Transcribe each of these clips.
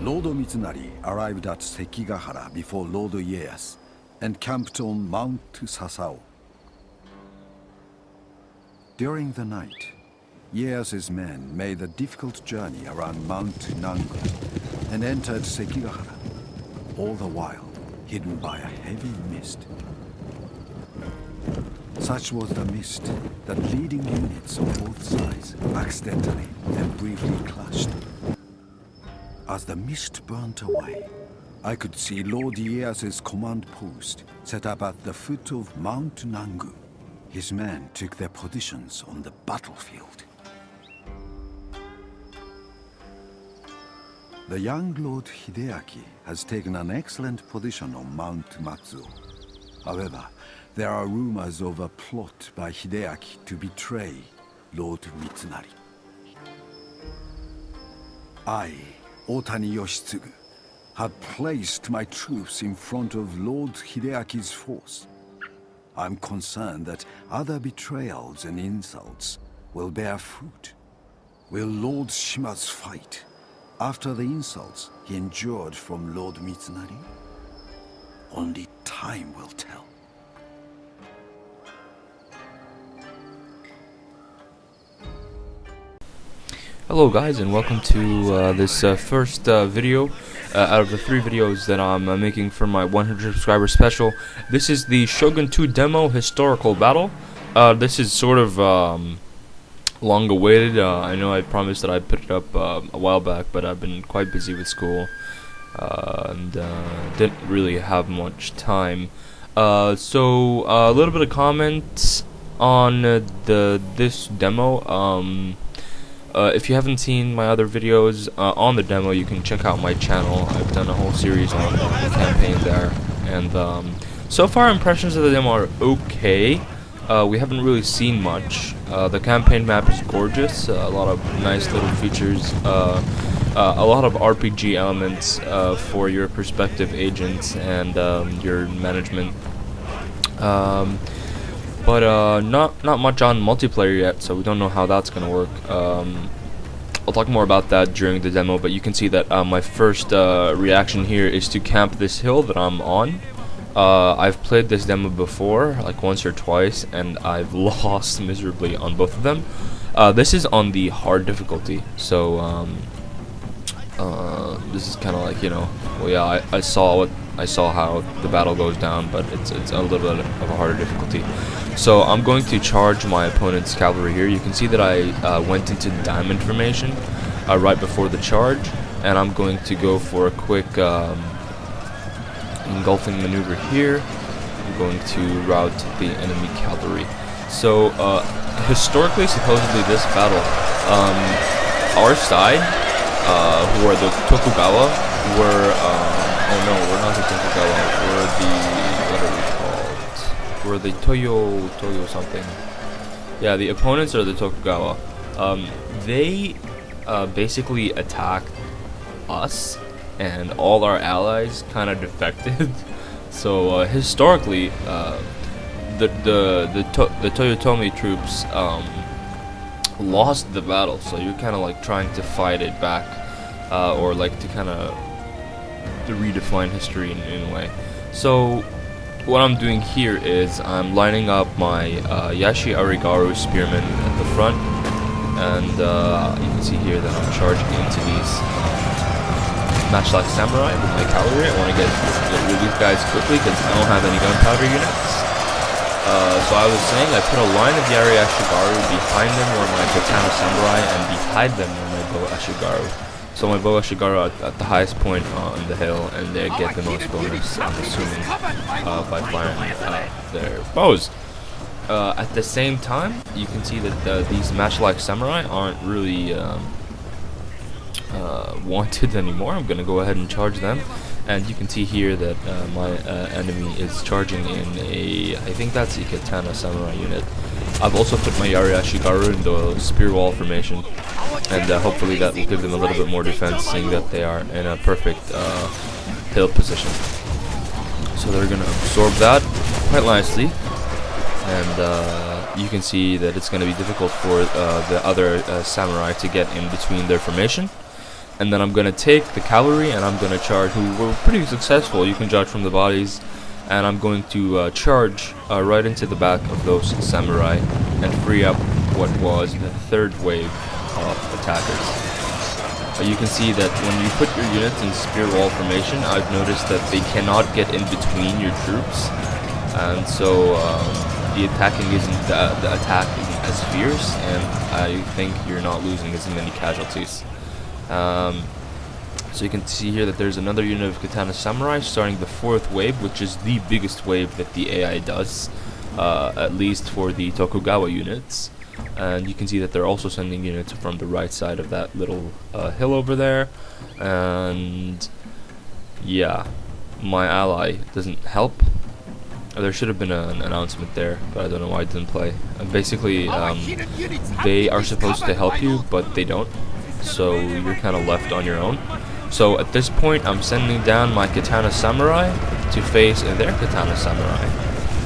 Lord Mitsunari arrived at Sekigahara before Lord Ieyasu and camped on Mount Sasao. During the night, Ieyasu's men made a difficult journey around Mount Nangu and entered Sekigahara, all the while hidden by a heavy mist. Such was the mist that leading units on both sides accidentally and briefly clashed. As the mist burnt away, I could see Lord Ieyasu's command post set up at the foot of Mount Nangu. His men took their positions on the battlefield. The young Lord Hideaki has taken an excellent position on Mount Matsuo. However, there are rumors of a plot by Hideaki to betray Lord Mitsunari. I, Otani Yoshitsugu, had placed my troops in front of Lord Hideaki's force. I'm concerned that other betrayals and insults will bear fruit. Will Lord Shima's fight after the insults he endured from Lord Mitsunari? Only time will tell. Hello guys, and welcome to this first video out of the 3 videos that I'm making for my 100 subscriber special. This is the Shogun 2 demo historical battle. This is sort of long awaited. I know I promised that I'd put it up a while back, but I've been quite busy with school and didn't really have much time. So a little bit of comments on this demo. If you haven't seen my other videos on the demo, you can check out my channel. I've done a whole series on the campaign there, and so far impressions of the demo are okay. We haven't really seen much. The campaign map is gorgeous, a lot of nice little features, a lot of RPG elements for your perspective agents and your management. But not much on multiplayer yet, so we don't know how that's gonna work. I'll talk more about that during the demo, but you can see that my first reaction here is to camp this hill that I'm on. I've played this demo before, like once or twice, and I've lost miserably on both of them. This is on the hard difficulty, so this is kind of like, you know, well, yeah, I saw how the battle goes down, but it's a little bit of a harder difficulty. So I'm going to charge my opponent's cavalry here. You can see that I went into diamond formation right before the charge, and I'm going to go for a quick engulfing maneuver here. I'm going to rout the enemy cavalry. So historically, supposedly this battle, our side, who are the Tokugawa, were oh no, we're not the Tokugawa, we're the, what are we called? We're the Toyo something. Yeah, the opponents are the Tokugawa. They basically attacked us, and all our allies kind of defected. So historically, the Toyotomi troops lost the battle. So you're kind of like trying to fight it back, or like to kind of redefine history in a way. So what I'm doing here is I'm lining up my Yashi Arigaru spearmen at the front, and you can see here that I'm charging into these match like samurai with my cavalry. I want to get rid of these guys quickly because I don't have any gunpowder units. So I was saying I put a line of Yari Ashigaru behind them where my katana samurai, and behind them where my bow Ashigaru. So my bow Ashigaru at the highest point on the hill, and they get the most bonus, I'm assuming, by firing their bows. At the same time, you can see that these match-like samurai aren't really wanted anymore. I'm gonna go ahead and charge them, and you can see here that my enemy is charging in a, I think that's a katana samurai unit. I've also put my Yari Ashigaru in the spear wall formation, and hopefully that will give them a little bit more defense, seeing that they are in a perfect hill position. So they're gonna absorb that quite nicely, and you can see that it's gonna be difficult for the other samurai to get in between their formation. and then I'm gonna take the cavalry and I'm gonna charge, who were pretty successful, you can judge from the bodies, and I'm going to charge right into the back of those samurai and free up what was the third wave of attackers. You can see that when you put your units in spear wall formation, I've noticed that they cannot get in between your troops, and so the attack isn't as fierce, and I think you're not losing as many casualties. So you can see here that there's another unit of Katana Samurai starting the fourth wave, which is the biggest wave that the AI does, at least for the Tokugawa units. And you can see that they're also sending units from the right side of that little hill over there. And yeah, my ally doesn't help. There should have been an announcement there, but I don't know why it didn't play. Basically, they are supposed to help you, but they don't. So you're kind of left on your own. So at this point, I'm sending down my Katana Samurai to face their Katana Samurai,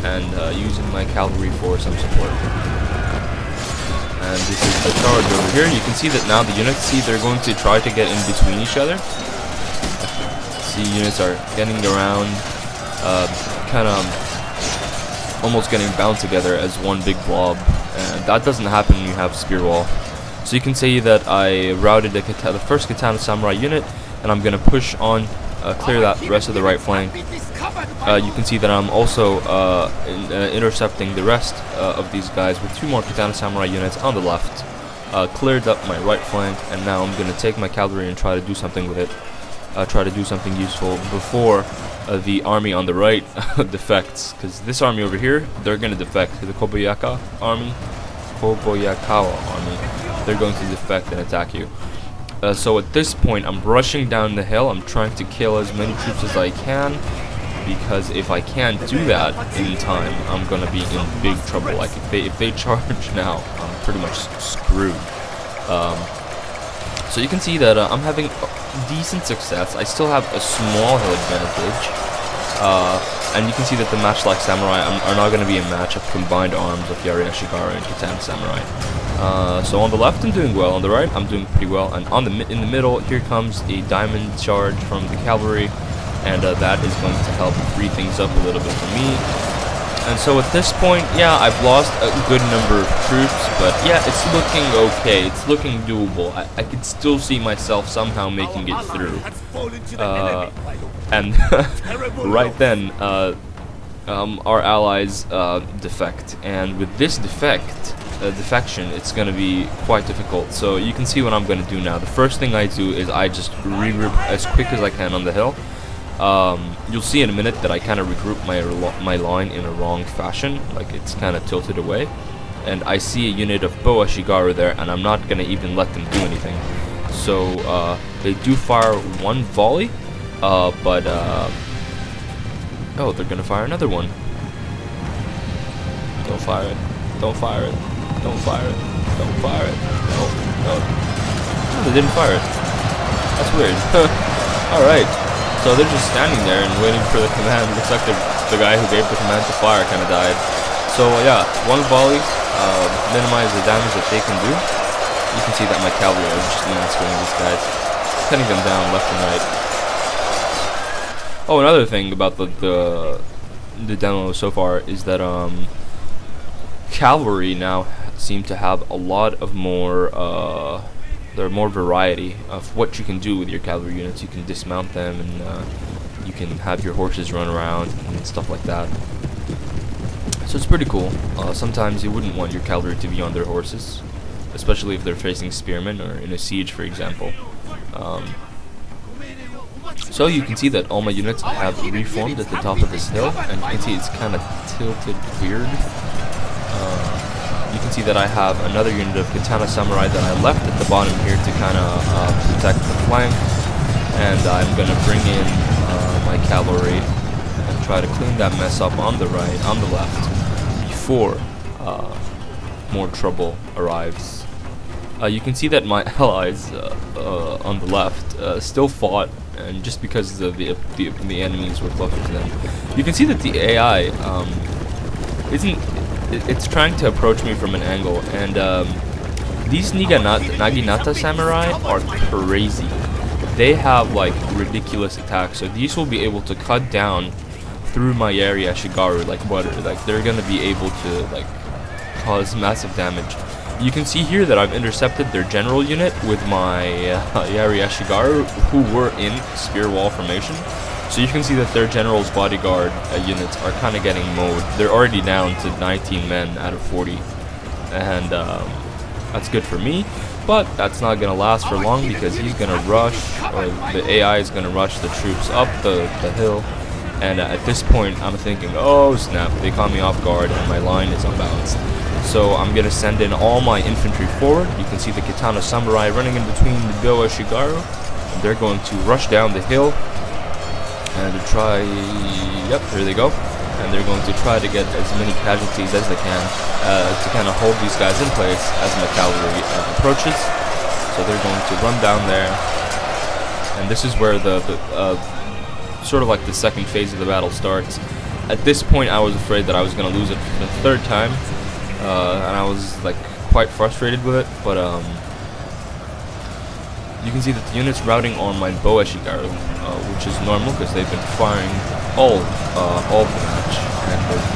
and using my cavalry for some support. And this is the charge over here. You can see that now the units, see, they're going to try to get in between each other. See, units are getting around, kind of almost getting bound together as one big blob, and that doesn't happen when you have spear wall. So you can see that I routed the first Katana Samurai unit, and I'm going to push on, clear that rest of the right flank. You can see that I'm also intercepting the rest of these guys with 2 more Katana Samurai units on the left. Cleared up my right flank, and now I'm going to take my cavalry and try to do something with it. Try to do something useful before the army on the right defects. Because this army over here, they're going to defect. The Kobayakawa army, they're going to defect and attack you. So at this point, I'm rushing down the hill. I'm trying to kill as many troops as I can, because if I can't do that in time, I'm gonna be in big trouble. Like if they charge now, I'm pretty much screwed. So you can see that I'm having decent success. I still have a small hill advantage, and you can see that the match-like samurai are not going to be a match of combined arms of Yari Ashigara and Katana Samurai. So on the left I'm doing well, on the right I'm doing pretty well, and in the middle here comes a diamond charge from the cavalry, and that is going to help free things up a little bit for me. And so at this point, yeah, I've lost a good number of troops, but yeah, it's looking okay, it's looking doable. I could still see myself somehow making it through. And right then, our allies defect, and with this defection, it's going to be quite difficult. So you can see what I'm going to do now. The first thing I do is I just regroup as quick as I can on the hill. You'll see in a minute that I kind of regroup my line in a wrong fashion, like it's kind of tilted away, and I see a unit of Bo Ashigaru there, and I'm not going to even let them do anything. So they do fire one volley, but oh, they're going to fire another one. Don't fire it. Don't fire it. Don't fire it. Don't fire it. No, no. Oh, they didn't fire it. That's weird. Alright. So they're just standing there and waiting for the command. Looks like the guy who gave the command to fire kind of died. So yeah, one volley, minimize the damage that they can do. You can see that my cavalry are just massacring these guys, cutting them down left and right. Oh, another thing about the demo so far is that cavalry now seem to have a lot of more more variety of what you can do with your cavalry units. You can dismount them, and you can have your horses run around and stuff like that. So it's pretty cool. Sometimes you wouldn't want your cavalry to be on their horses, especially if they're facing spearmen or in a siege, for example. So you can see that all my units have reformed at the top of this hill, and you can see it's kind of tilted weird. You can see that I have another unit of Katana Samurai that I left at the bottom here to kind of protect the flank, and I'm going to bring in my cavalry and try to clean that mess up on the right, on the left, before more trouble arrives. You can see that my allies on the left still fought, and just because the enemies were closer to them. You can see that the AI it's trying to approach me from an angle, and these Naginata samurai are crazy. they have like ridiculous attacks. So these will be able to cut down through my Yari Ashigaru like butter. Like they're gonna be able to like cause massive damage. You can see here that I've intercepted their general unit with my Yari Ashigaru, who were in spear wall formation. So you can see that their general's bodyguard units are kind of getting mowed. They're already down to 19 men out of 40, and that's good for me. But that's not gonna last for long because he's gonna rush, or the AI is gonna rush the troops up the hill. And at this point, I'm thinking, oh snap, they caught me off guard and my line is unbalanced. So I'm gonna send in all my infantry forward. You can see the Katana Samurai running in between the Go Ashigaru. And they're going to rush down the hill and to try, yep, here they go. And they're going to try to get as many casualties as they can to kind of hold these guys in place as my cavalry approaches. So they're going to run down there. And this is where the sort of like the second phase of the battle starts. At this point, I was afraid that I was going to lose it for the third time. And I was like quite frustrated with it, but you can see that the unit's routing on my Bow Ashigaru, which is normal because they've been firing all of the match, and they're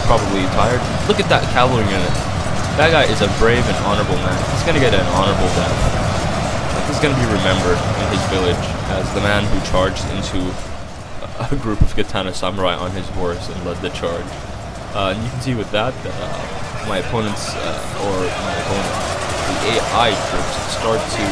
probably tired. Look at that cavalry unit. That guy is a brave and honorable man. He's gonna get an honorable death. Like, he's gonna be remembered in his village as the man who charged into a group of Katana Samurai on his horse and led the charge. And you can see with that, my opponents, the AI troops start to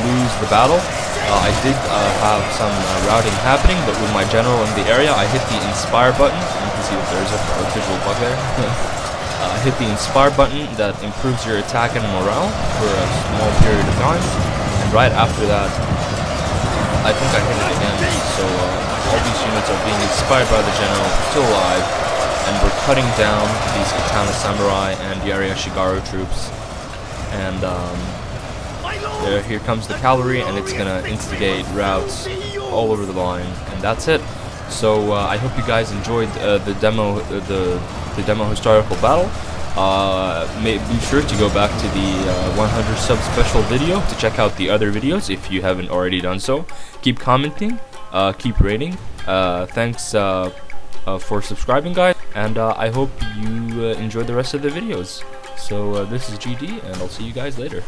lose the battle. I did have some routing happening, but with my general in the area, I hit the Inspire button. You can see that there's a visual bug there. I hit the Inspire button that improves your attack and morale for a small period of time, and right after that, I think I hit it again. So all these units are being inspired by the general, still alive, and we're cutting down these Katana Samurai and Yari Ashigaru troops. And here comes the cavalry, and it's gonna instigate routes all over the line, and that's it. So I hope you guys enjoyed the demo, the demo historical battle. Be sure to go back to the 100 sub special video to check out the other videos if you haven't already done so. Keep commenting, keep rating. Thanks for subscribing, guys, and I hope you enjoyed the rest of the videos. So this is GD, and I'll see you guys later.